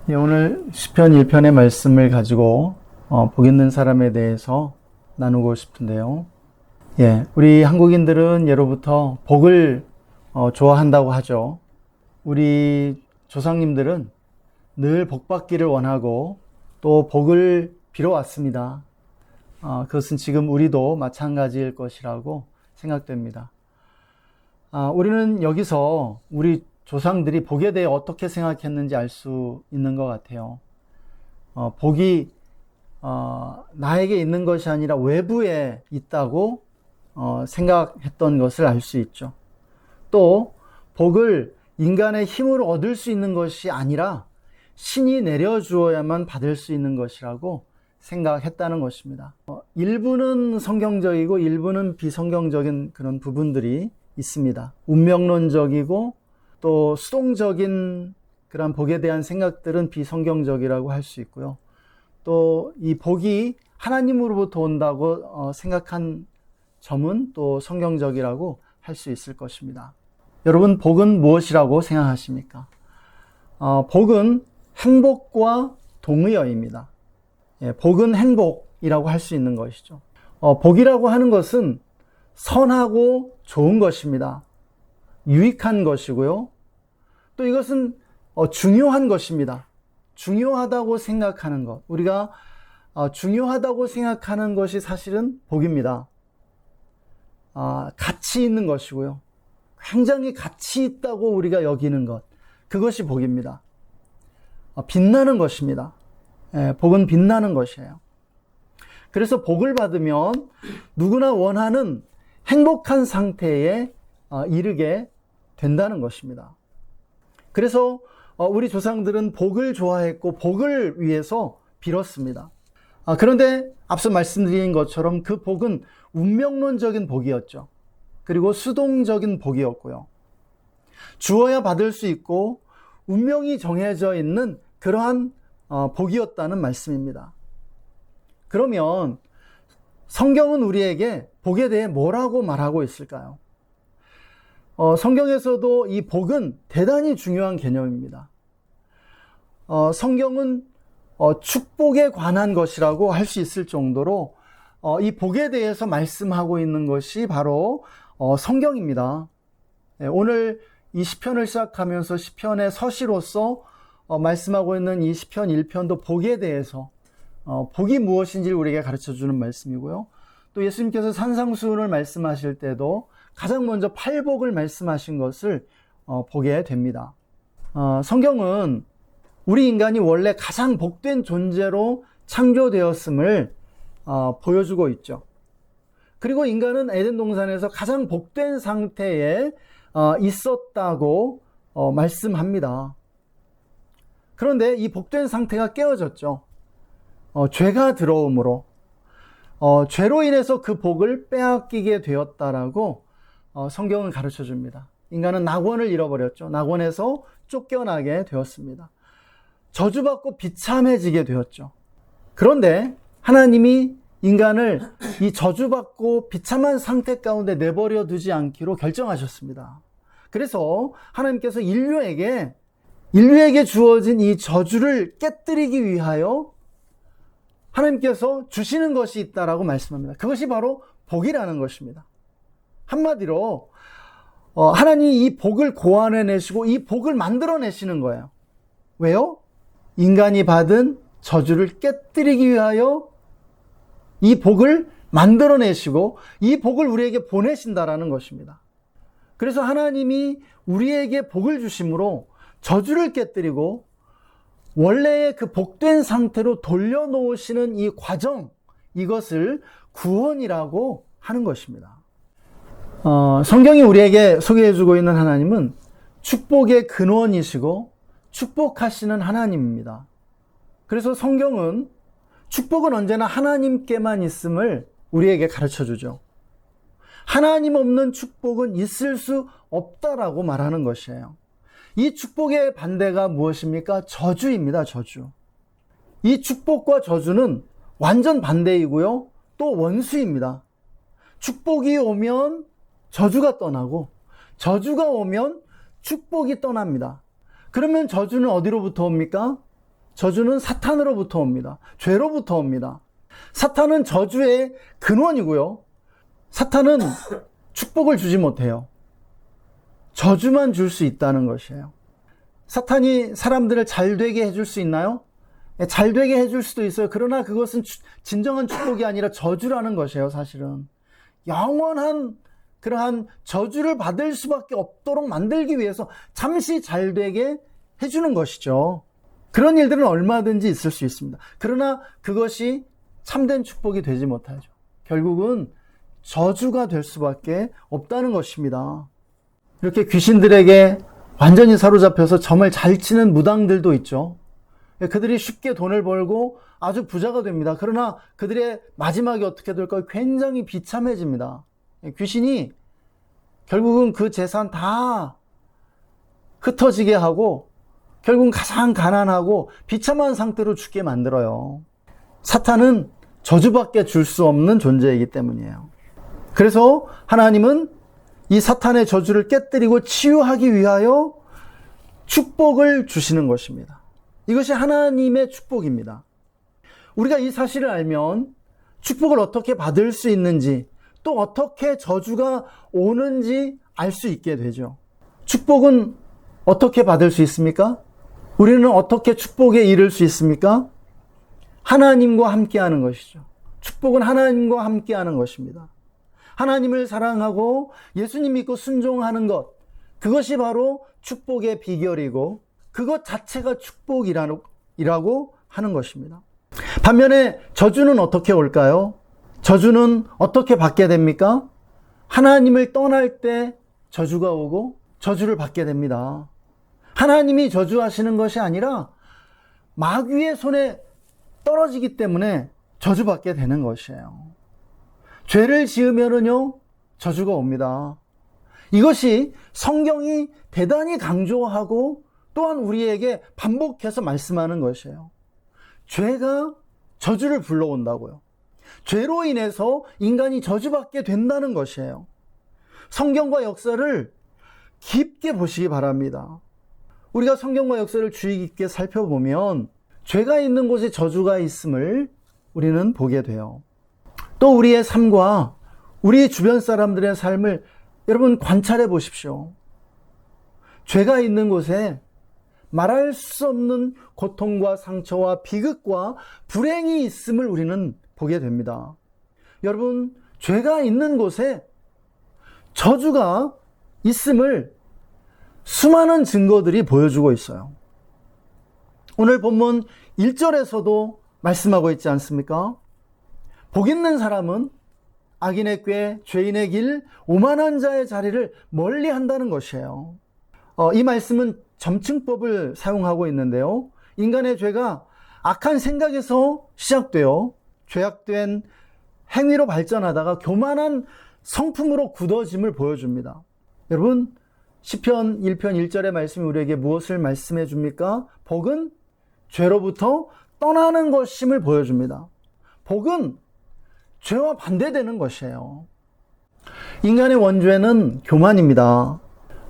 예, 오늘 시편 1편의 말씀을 가지고 복 있는 사람에 대해서 나누고 싶은데요. 예, 우리 한국인들은 예로부터 복을 좋아한다고 하죠. 우리 조상님들은 늘 복받기를 원하고 또 복을 빌어왔습니다. 그것은 지금 우리도 마찬가지일 것이라고 생각됩니다. 우리는 여기서 우리 조상들이 복에 대해 어떻게 생각했는지 알 수 있는 것 같아요. 복이 나에게 있는 것이 아니라 외부에 있다고 생각했던 것을 알 수 있죠. 또 복을 인간의 힘으로 얻을 수 있는 것이 아니라 신이 내려주어야만 받을 수 있는 것이라고 생각했다는 것입니다. 일부는 성경적이고 일부는 비성경적인 그런 부분들이 있습니다. 운명론적이고 또 수동적인 그런 복에 대한 생각들은 비성경적이라고 할 수 있고요. 또 이 복이 하나님으로부터 온다고 생각한 점은 또 성경적이라고 할 수 있을 것입니다. 여러분, 복은 무엇이라고 생각하십니까? 복은 행복과 동의어입니다. 예, 복은 행복이라고 할 수 있는 것이죠. 복이라고 하는 것은 선하고 좋은 것입니다. 유익한 것이고요. 또 이것은 중요한 것입니다. 중요하다고 생각하는 것. 우리가 중요하다고 생각하는 것이 사실은 복입니다. 가치 있는 것이고요. 굉장히 가치 있다고 우리가 여기는 것. 그것이 복입니다. 빛나는 것입니다. 예, 복은 빛나는 것이에요. 그래서 복을 받으면 누구나 원하는 행복한 상태에 이르게 된다는 것입니다. 그래서 우리 조상들은 복을 좋아했고 복을 위해서 빌었습니다. 그런데 앞서 말씀드린 것처럼 그 복은 운명론적인 복이었죠. 그리고 수동적인 복이었고요. 주어야 받을 수 있고 운명이 정해져 있는 그러한 복이었다는 말씀입니다. 그러면 성경은 우리에게 복에 대해 뭐라고 말하고 있을까요? 성경에서도 이 복은 대단히 중요한 개념입니다. 성경은 축복에 관한 것이라고 할 수 있을 정도로 이 복에 대해서 말씀하고 있는 것이 바로 성경입니다. 오늘 이 시편을 시작하면서 시편의 서시로서 말씀하고 있는 이 시편 1편도 복에 대해서 복이 무엇인지를 우리에게 가르쳐주는 말씀이고요. 또 예수님께서 산상수훈을 말씀하실 때도 가장 먼저 팔복을 말씀하신 것을 보게 됩니다. 성경은 우리 인간이 원래 가장 복된 존재로 창조되었음을 보여주고 있죠. 그리고 인간은 에덴 동산에서 가장 복된 상태에 있었다고 말씀합니다. 그런데 이 복된 상태가 깨어졌죠. 죄가 들어옴으로 죄로 인해서 그 복을 빼앗기게 되었다라고 성경은 가르쳐 줍니다. 인간은 낙원을 잃어버렸죠. 낙원에서 쫓겨나게 되었습니다. 저주받고 비참해지게 되었죠. 그런데 하나님이 인간을 이 저주받고 비참한 상태 가운데 내버려 두지 않기로 결정하셨습니다. 그래서 하나님께서 인류에게 주어진 이 저주를 깨뜨리기 위하여 하나님께서 주시는 것이 있다라고 말씀합니다. 그것이 바로 복이라는 것입니다. 한마디로 하나님이 이 복을 고안해내시고 이 복을 만들어내시는 거예요. 왜요? 인간이 받은 저주를 깨뜨리기 위하여 이 복을 만들어내시고 이 복을 우리에게 보내신다라는 것입니다. 그래서 하나님이 우리에게 복을 주심으로 저주를 깨뜨리고 원래의 그 복된 상태로 돌려놓으시는 이 과정, 이것을 구원이라고 하는 것입니다. 성경이 우리에게 소개해주고 있는 하나님은 축복의 근원이시고 축복하시는 하나님입니다. 그래서 성경은 축복은 언제나 하나님께만 있음을 우리에게 가르쳐주죠. 하나님 없는 축복은 있을 수 없다라고 말하는 것이에요. 이 축복의 반대가 무엇입니까? 저주입니다. 저주. 이 축복과 저주는 완전 반대이고요. 또 원수입니다. 축복이 오면 저주가 떠나고 저주가 오면 축복이 떠납니다. 그러면 저주는 어디로부터 옵니까? 저주는 사탄으로부터 옵니다. 죄로부터 옵니다. 사탄은 저주의 근원이고요. 사탄은 축복을 주지 못해요. 저주만 줄 수 있다는 것이에요. 사탄이 사람들을 잘 되게 해줄 수 있나요? 잘 되게 해줄 수도 있어요. 그러나 그것은 진정한 축복이 아니라 저주라는 것이에요, 사실은. 영원한 그러한 저주를 받을 수밖에 없도록 만들기 위해서 잠시 잘 되게 해주는 것이죠. 그런 일들은 얼마든지 있을 수 있습니다. 그러나 그것이 참된 축복이 되지 못하죠. 결국은 저주가 될 수밖에 없다는 것입니다. 이렇게 귀신들에게 완전히 사로잡혀서 점을 잘 치는 무당들도 있죠. 그들이 쉽게 돈을 벌고 아주 부자가 됩니다. 그러나 그들의 마지막이 어떻게 될까요? 굉장히 비참해집니다. 귀신이 결국은 그 재산 다 흩어지게 하고 결국은 가장 가난하고 비참한 상태로 죽게 만들어요. 사탄은 저주밖에 줄 수 없는 존재이기 때문이에요. 그래서 하나님은 이 사탄의 저주를 깨뜨리고 치유하기 위하여 축복을 주시는 것입니다. 이것이 하나님의 축복입니다. 우리가 이 사실을 알면 축복을 어떻게 받을 수 있는지 또 어떻게 저주가 오는지 알 수 있게 되죠. 축복은 어떻게 받을 수 있습니까? 우리는 어떻게 축복에 이를 수 있습니까? 하나님과 함께하는 것이죠. 축복은 하나님과 함께하는 것입니다. 하나님을 사랑하고 예수님 믿고 순종하는 것, 그것이 바로 축복의 비결이고 그것 자체가 축복이라고 하는 것입니다. 반면에 저주는 어떻게 올까요? 저주는 어떻게 받게 됩니까? 하나님을 떠날 때 저주가 오고 저주를 받게 됩니다. 하나님이 저주하시는 것이 아니라 마귀의 손에 떨어지기 때문에 저주받게 되는 것이에요. 죄를 지으면은요, 저주가 옵니다. 이것이 성경이 대단히 강조하고 또한 우리에게 반복해서 말씀하는 것이에요. 죄가 저주를 불러온다고요. 죄로 인해서 인간이 저주받게 된다는 것이에요. 성경과 역사를 깊게 보시기 바랍니다. 우리가 성경과 역사를 주의 깊게 살펴보면 죄가 있는 곳에 저주가 있음을 우리는 보게 돼요. 또 우리의 삶과 우리 주변 사람들의 삶을 여러분 관찰해 보십시오. 죄가 있는 곳에 말할 수 없는 고통과 상처와 비극과 불행이 있음을 우리는 보게 됩니다. 여러분, 죄가 있는 곳에 저주가 있음을 수많은 증거들이 보여주고 있어요. 오늘 본문 1절에서도 말씀하고 있지 않습니까? 복 있는 사람은 악인의 꾀, 죄인의 길, 오만한 자의 자리를 멀리 한다는 것이에요. 이 말씀은 점층법을 사용하고 있는데요. 인간의 죄가 악한 생각에서 시작되어 죄악된 행위로 발전하다가 교만한 성품으로 굳어짐을 보여줍니다. 여러분, 시편 1편 1절의 말씀이 우리에게 무엇을 말씀해 줍니까? 복은 죄로부터 떠나는 것임을 보여줍니다. 복은 죄와 반대되는 것이에요. 인간의 원죄는 교만입니다.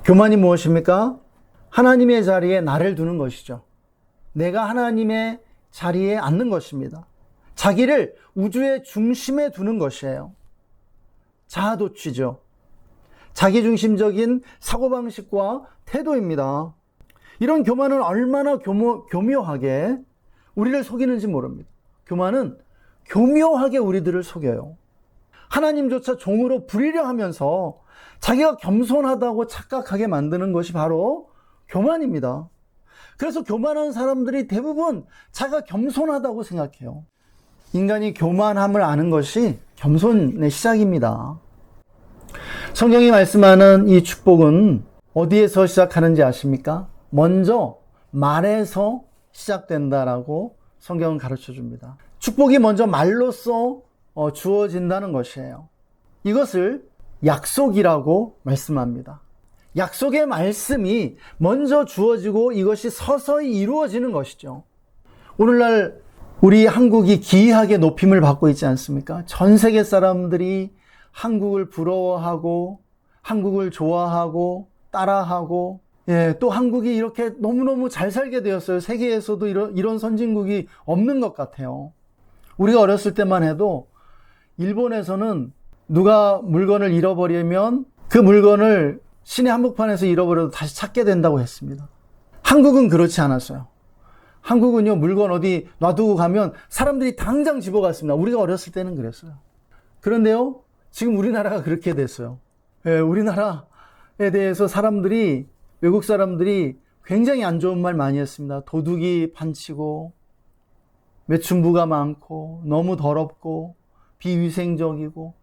교만이 무엇입니까? 하나님의 자리에 나를 두는 것이죠. 내가 하나님의 자리에 앉는 것입니다. 자기를 우주의 중심에 두는 것이에요. 자아도취죠. 자기중심적인 사고방식과 태도입니다. 이런 교만은 얼마나 교묘하게 우리를 속이는지 모릅니다. 교만은 교묘하게 우리들을 속여요. 하나님조차 종으로 부리려 하면서 자기가 겸손하다고 착각하게 만드는 것이 바로 교만입니다. 그래서 교만한 사람들이 대부분 자기가 겸손하다고 생각해요. 인간이 교만함을 아는 것이 겸손의 시작입니다. 성경이 말씀하는 이 축복은 어디에서 시작하는지 아십니까? 먼저 말에서 시작된다라고 성경은 가르쳐 줍니다. 축복이 먼저 말로써 주어진다는 것이에요. 이것을 약속이라고 말씀합니다. 약속의 말씀이 먼저 주어지고 이것이 서서히 이루어지는 것이죠. 오늘날 우리 한국이 기이하게 높임을 받고 있지 않습니까? 전 세계 사람들이 한국을 부러워하고 한국을 좋아하고 따라하고 예, 또 한국이 이렇게 너무너무 잘 살게 되었어요. 세계에서도 이런 선진국이 없는 것 같아요. 우리가 어렸을 때만 해도 일본에서는 누가 물건을 잃어버리면 그 물건을 시내 한복판에서 잃어버려도 다시 찾게 된다고 했습니다. 한국은 그렇지 않았어요. 한국은요, 물건 어디 놔두고 가면 사람들이 당장 집어갔습니다. 우리가 어렸을 때는 그랬어요. 그런데요, 지금 우리나라가 그렇게 됐어요. 예, 우리나라에 대해서 외국 사람들이 굉장히 안 좋은 말 많이 했습니다. 도둑이 판치고, 매춘부가 많고, 너무 더럽고, 비위생적이고.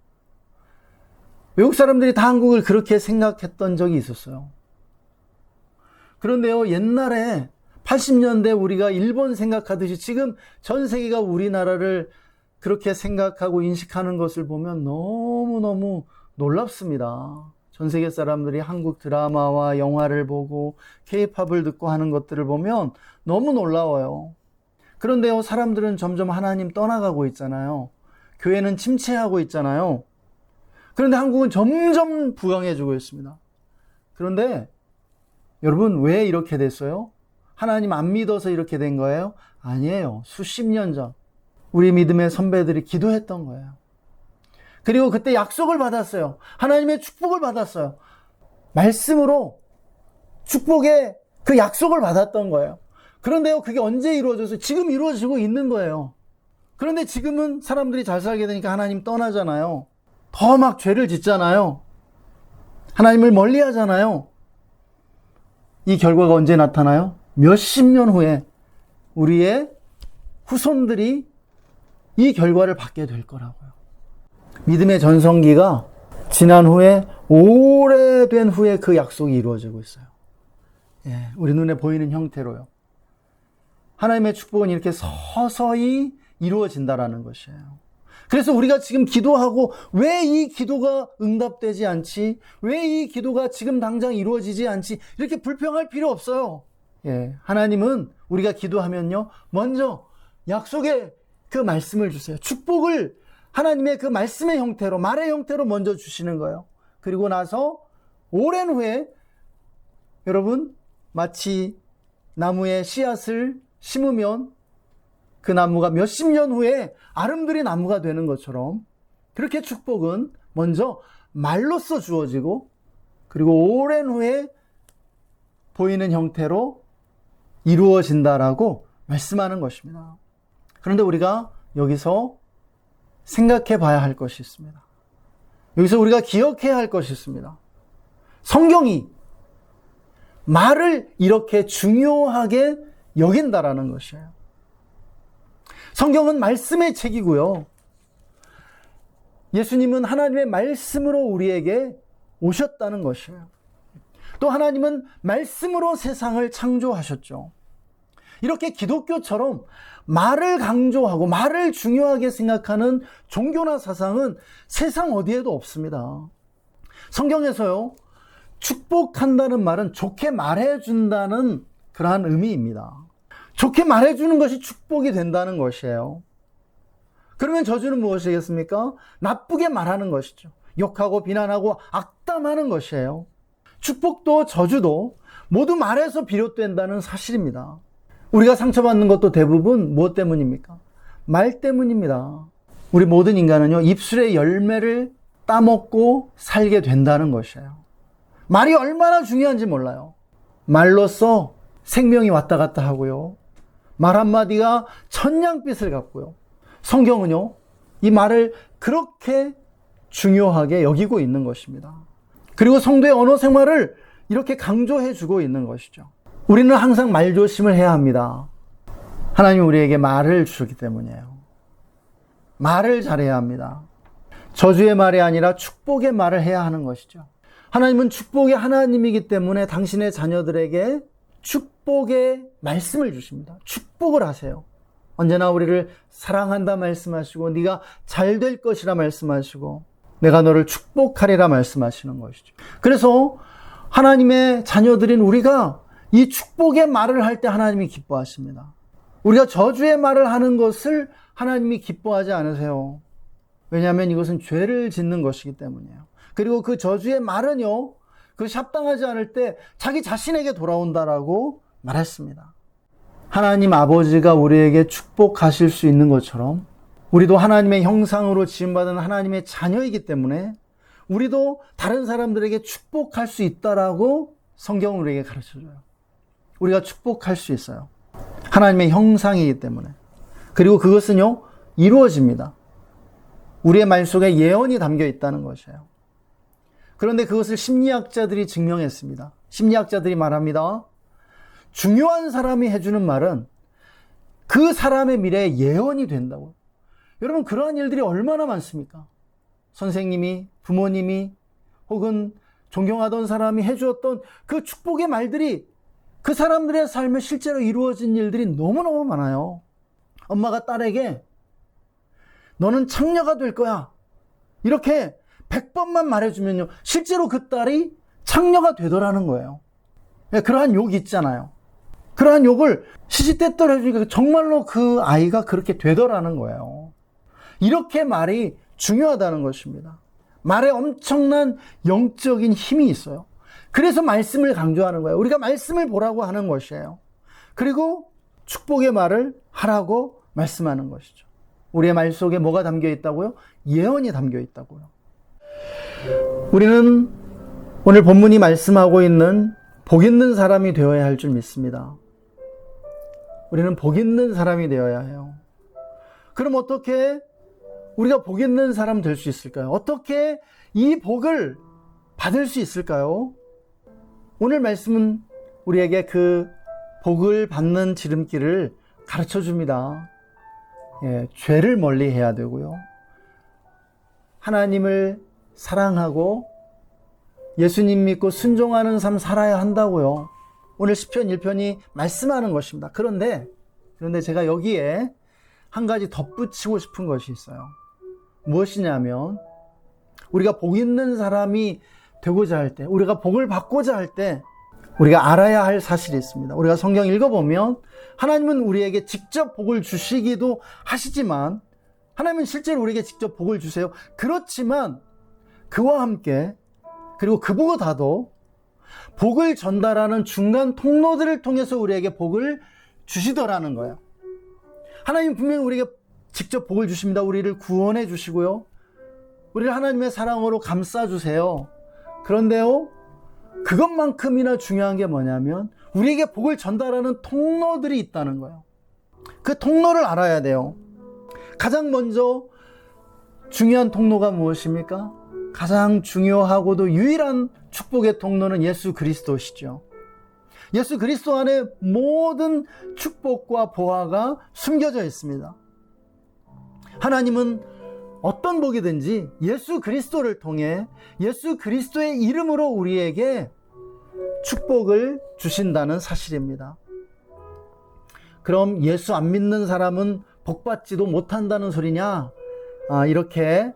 외국 사람들이 다 한국을 그렇게 생각했던 적이 있었어요. 그런데요, 옛날에 80년대 우리가 일본 생각하듯이 지금 전 세계가 우리나라를 그렇게 생각하고 인식하는 것을 보면 너무너무 놀랍습니다. 전 세계 사람들이 한국 드라마와 영화를 보고 K-팝을 듣고 하는 것들을 보면 너무 놀라워요. 그런데요, 사람들은 점점 하나님 떠나가고 있잖아요. 교회는 침체하고 있잖아요. 그런데 한국은 점점 부강해지고 있습니다. 그런데 여러분, 왜 이렇게 됐어요? 하나님 안 믿어서 이렇게 된 거예요? 아니에요. 수십 년 전 우리 믿음의 선배들이 기도했던 거예요. 그리고 그때 약속을 받았어요. 하나님의 축복을 받았어요. 말씀으로 축복의 그 약속을 받았던 거예요. 그런데요, 그게 언제 이루어져서 지금 이루어지고 있는 거예요. 그런데 지금은 사람들이 잘 살게 되니까 하나님 떠나잖아요. 더 막 죄를 짓잖아요. 하나님을 멀리 하잖아요. 이 결과가 언제 나타나요? 몇십 년 후에 우리의 후손들이 이 결과를 받게 될 거라고요. 믿음의 전성기가 지난 후에, 오래된 후에 그 약속이 이루어지고 있어요. 예, 우리 눈에 보이는 형태로요. 하나님의 축복은 이렇게 서서히 이루어진다라는 것이에요. 그래서 우리가 지금 기도하고 왜 이 기도가 응답되지 않지? 왜 이 기도가 지금 당장 이루어지지 않지? 이렇게 불평할 필요 없어요. 예, 하나님은 우리가 기도하면요, 먼저 약속의 그 말씀을 주세요. 축복을 하나님의 그 말씀의 형태로, 말의 형태로 먼저 주시는 거예요. 그리고 나서 오랜 후에 여러분, 마치 나무에 씨앗을 심으면 그 나무가 몇십 년 후에 아름드리 나무가 되는 것처럼, 그렇게 축복은 먼저 말로써 주어지고, 그리고 오랜 후에 보이는 형태로 이루어진다라고 말씀하는 것입니다. 그런데 우리가 여기서 생각해 봐야 할 것이 있습니다. 여기서 우리가 기억해야 할 것이 있습니다. 성경이 말을 이렇게 중요하게 여긴다라는 것이에요. 성경은 말씀의 책이고요. 예수님은 하나님의 말씀으로 우리에게 오셨다는 것이에요. 또 하나님은 말씀으로 세상을 창조하셨죠. 이렇게 기독교처럼 말을 강조하고 말을 중요하게 생각하는 종교나 사상은 세상 어디에도 없습니다. 성경에서요, 축복한다는 말은 좋게 말해준다는 그러한 의미입니다. 좋게 말해주는 것이 축복이 된다는 것이에요. 그러면 저주는 무엇이겠습니까? 나쁘게 말하는 것이죠. 욕하고 비난하고 악담하는 것이에요. 축복도 저주도 모두 말에서 비롯된다는 사실입니다. 우리가 상처받는 것도 대부분 무엇 때문입니까? 말 때문입니다. 우리 모든 인간은요, 입술의 열매를 따먹고 살게 된다는 것이에요. 말이 얼마나 중요한지 몰라요. 말로써 생명이 왔다 갔다 하고요. 말 한마디가 천냥빛을 갖고요. 성경은요, 이 말을 그렇게 중요하게 여기고 있는 것입니다. 그리고 성도의 언어 생활을 이렇게 강조해 주고 있는 것이죠. 우리는 항상 말조심을 해야 합니다. 하나님이 우리에게 말을 주셨기 때문이에요. 말을 잘해야 합니다. 저주의 말이 아니라 축복의 말을 해야 하는 것이죠. 하나님은 축복의 하나님이기 때문에 당신의 자녀들에게 축복의 말씀을 주십니다. 축복을 하세요. 언제나 우리를 사랑한다 말씀하시고, 네가 잘 될 것이라 말씀하시고, 내가 너를 축복하리라 말씀하시는 것이죠. 그래서 하나님의 자녀들인 우리가 이 축복의 말을 할 때 하나님이 기뻐하십니다. 우리가 저주의 말을 하는 것을 하나님이 기뻐하지 않으세요. 왜냐하면 이것은 죄를 짓는 것이기 때문이에요. 그리고 그 저주의 말은요, 그것이 합당하지 않을 때 자기 자신에게 돌아온다라고 말했습니다. 하나님 아버지가 우리에게 축복하실 수 있는 것처럼 우리도 하나님의 형상으로 지음받은 하나님의 자녀이기 때문에 우리도 다른 사람들에게 축복할 수 있다라고 성경은 우리에게 가르쳐줘요. 우리가 축복할 수 있어요. 하나님의 형상이기 때문에. 그리고 그것은요, 이루어집니다. 우리의 말 속에 예언이 담겨 있다는 것이에요. 그런데 그것을 심리학자들이 증명했습니다. 심리학자들이 말합니다. 중요한 사람이 해주는 말은 그 사람의 미래에 예언이 된다고. 여러분, 그러한 일들이 얼마나 많습니까? 선생님이, 부모님이, 혹은 존경하던 사람이 해주었던 그 축복의 말들이 그 사람들의 삶에 실제로 이루어진 일들이 너무너무 많아요. 엄마가 딸에게 너는 창녀가 될 거야, 이렇게 100번만 말해주면요, 실제로 그 딸이 창녀가 되더라는 거예요. 그러한 욕이 있잖아요. 그러한 욕을 시시때때로 해주니까 정말로 그 아이가 그렇게 되더라는 거예요. 이렇게 말이 중요하다는 것입니다. 말에 엄청난 영적인 힘이 있어요. 그래서 말씀을 강조하는 거예요. 우리가 말씀을 보라고 하는 것이에요. 그리고 축복의 말을 하라고 말씀하는 것이죠. 우리의 말 속에 뭐가 담겨 있다고요? 예언이 담겨 있다고요. 우리는 오늘 본문이 말씀하고 있는 복 있는 사람이 되어야 할 줄 믿습니다. 우리는 복 있는 사람이 되어야 해요. 그럼 어떻게 우리가 복 있는 사람 될 수 있을까요? 어떻게 이 복을 받을 수 있을까요? 오늘 말씀은 우리에게 그 복을 받는 지름길을 가르쳐 줍니다. 죄를 멀리 해야 되고요. 하나님을 사랑하고 예수님 믿고 순종하는 삶 살아야 한다고요. 오늘 시편 1편이 말씀하는 것입니다. 그런데 제가 여기에 한 가지 덧붙이고 싶은 것이 있어요. 무엇이냐면 우리가 복 있는 사람이 되고자 할 때, 우리가 복을 받고자 할 때 우리가 알아야 할 사실이 있습니다. 우리가 성경 읽어보면 하나님은 우리에게 직접 복을 주시기도 하시지만, 하나님은 실제로 우리에게 직접 복을 주세요. 그렇지만 그와 함께, 그리고 그보다도 복을 전달하는 중간 통로들을 통해서 우리에게 복을 주시더라는 거예요. 하나님 분명히 우리에게 직접 복을 주십니다. 우리를 구원해 주시고요, 우리를 하나님의 사랑으로 감싸 주세요. 그런데요, 그것만큼이나 중요한 게 뭐냐면 우리에게 복을 전달하는 통로들이 있다는 거예요. 그 통로를 알아야 돼요. 가장 먼저 중요한 통로가 무엇입니까? 가장 중요하고도 유일한 축복의 통로는 예수 그리스도시죠. 예수 그리스도 안에 모든 축복과 보화가 숨겨져 있습니다. 하나님은 어떤 복이든지 예수 그리스도를 통해 예수 그리스도의 이름으로 우리에게 축복을 주신다는 사실입니다. 그럼 예수 안 믿는 사람은 복받지도 못한다는 소리냐? 이렇게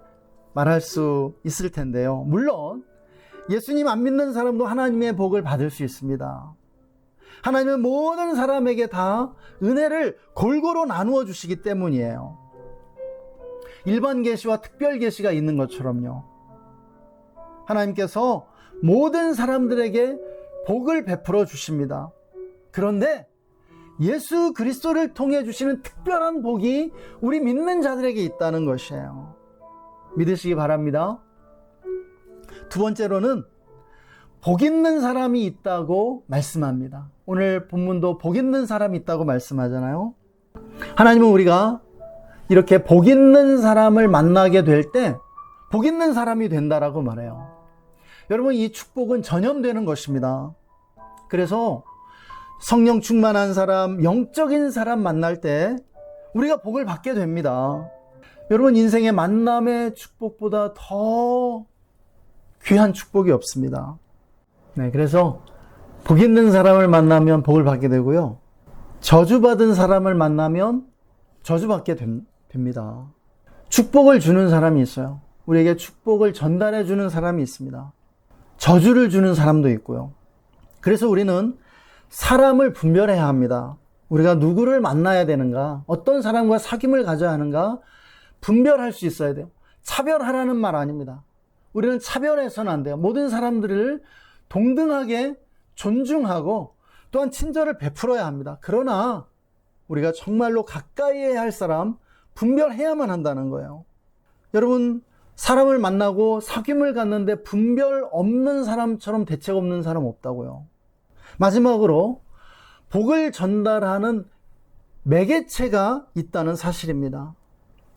말할 수 있을 텐데요. 물론 예수님 안 믿는 사람도 하나님의 복을 받을 수 있습니다. 하나님은 모든 사람에게 다 은혜를 골고루 나누어 주시기 때문이에요. 일반 계시와 특별 계시가 있는 것처럼요. 하나님께서 모든 사람들에게 복을 베풀어 주십니다. 그런데 예수 그리스도를 통해 주시는 특별한 복이 우리 믿는 자들에게 있다는 것이에요. 믿으시기 바랍니다. 두 번째로는 복 있는 사람이 있다고 말씀합니다. 오늘 본문도 복 있는 사람이 있다고 말씀하잖아요. 하나님은 우리가 이렇게 복 있는 사람을 만나게 될 때 복 있는 사람이 된다라고 말해요. 여러분, 이 축복은 전염되는 것입니다. 그래서 성령 충만한 사람, 영적인 사람 만날 때 우리가 복을 받게 됩니다. 여러분, 인생의 만남의 축복보다 더 귀한 축복이 없습니다. 그래서 복 있는 사람을 만나면 복을 받게 되고요, 저주받은 사람을 만나면 저주받게 됩니다. 축복을 주는 사람이 있어요. 우리에게 축복을 전달해 주는 사람이 있습니다. 저주를 주는 사람도 있고요. 그래서 우리는 사람을 분별해야 합니다. 우리가 누구를 만나야 되는가, 어떤 사람과 사귐을 가져야 하는가 분별할 수 있어야 돼요. 차별하라는 말 아닙니다. 우리는 차별해서는 안 돼요. 모든 사람들을 동등하게 존중하고 또한 친절을 베풀어야 합니다. 그러나 우리가 정말로 가까이 해야 할 사람 분별해야만 한다는 거예요. 여러분, 사람을 만나고 사귐을 갖는데 분별 없는 사람처럼 대책 없는 사람 없다고요. 마지막으로 복을 전달하는 매개체가 있다는 사실입니다.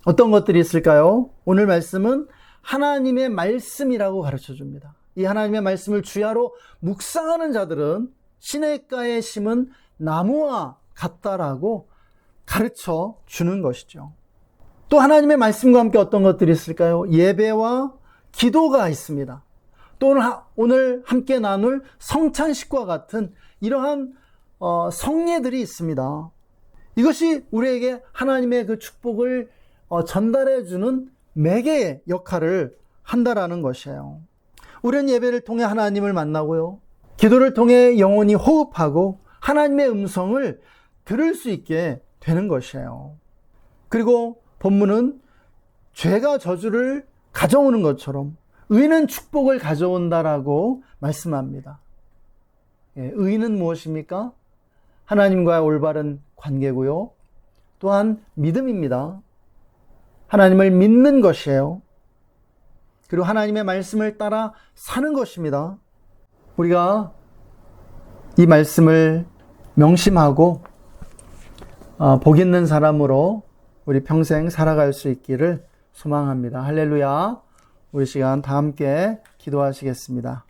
어떤 것들이 있을까요? 오늘 말씀은 하나님의 말씀이라고 가르쳐 줍니다. 이 하나님의 말씀을 주야로 묵상하는 자들은 시냇가에 심은 나무와 같다라고 가르쳐 주는 것이죠. 또 하나님의 말씀과 함께 어떤 것들이 있을까요? 예배와 기도가 있습니다. 또 오늘 함께 나눌 성찬식과 같은 이러한 성례들이 있습니다. 이것이 우리에게 하나님의 그 축복을 전달해 주는 매개의 역할을 한다라는 것이에요. 우리는 예배를 통해 하나님을 만나고요. 기도를 통해 영혼이 호흡하고 하나님의 음성을 들을 수 있게 되는 것이에요. 그리고 본문은 죄가 저주를 가져오는 것처럼 의는 축복을 가져온다라고 말씀합니다. 의는 무엇입니까? 하나님과의 올바른 관계고요. 또한 믿음입니다. 하나님을 믿는 것이에요. 그리고 하나님의 말씀을 따라 사는 것입니다. 우리가 이 말씀을 명심하고 복 있는 사람으로 우리 평생 살아갈 수 있기를 소망합니다. 할렐루야. 우리 시간 다 함께 기도하시겠습니다.